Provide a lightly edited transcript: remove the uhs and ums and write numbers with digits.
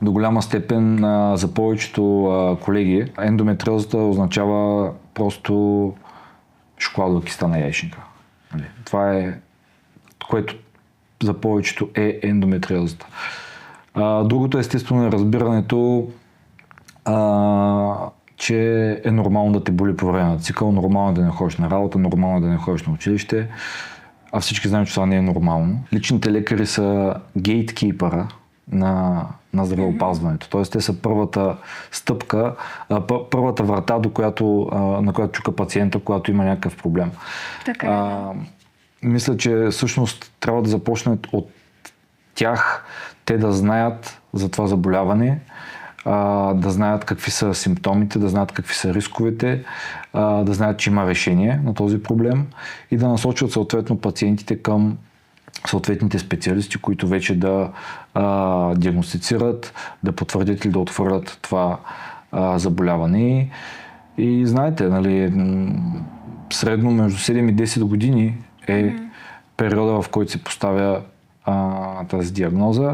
до голяма степен за повечето колеги ендометриозата означава просто шоколадова киста на яйчника. Това е, което за повечето е ендометриозата. Другото естествено е разбирането, че е нормално да те боли по време на цикъл, нормално да не ходиш на работа, нормално да не ходиш на училище, а всички знаем, че това не е нормално. Личните лекари са гейткипъра на здравеопазването. Тоест, те са първата стъпка, първата врата, на която чука пациента, когато има някакъв проблем. Така. Мисля, че всъщност трябва да започнат от тях, те да знаят за това заболяване, да знаят какви са симптомите, да знаят какви са рисковете, да знаят, че има решение на този проблем и да насочват съответно пациентите към съответните специалисти, които вече да диагностицират, да потвърдят или да отхвърлят това заболяване. И знаете, нали, средно между 7 и 10 години е периода, в който се поставя тази диагноза.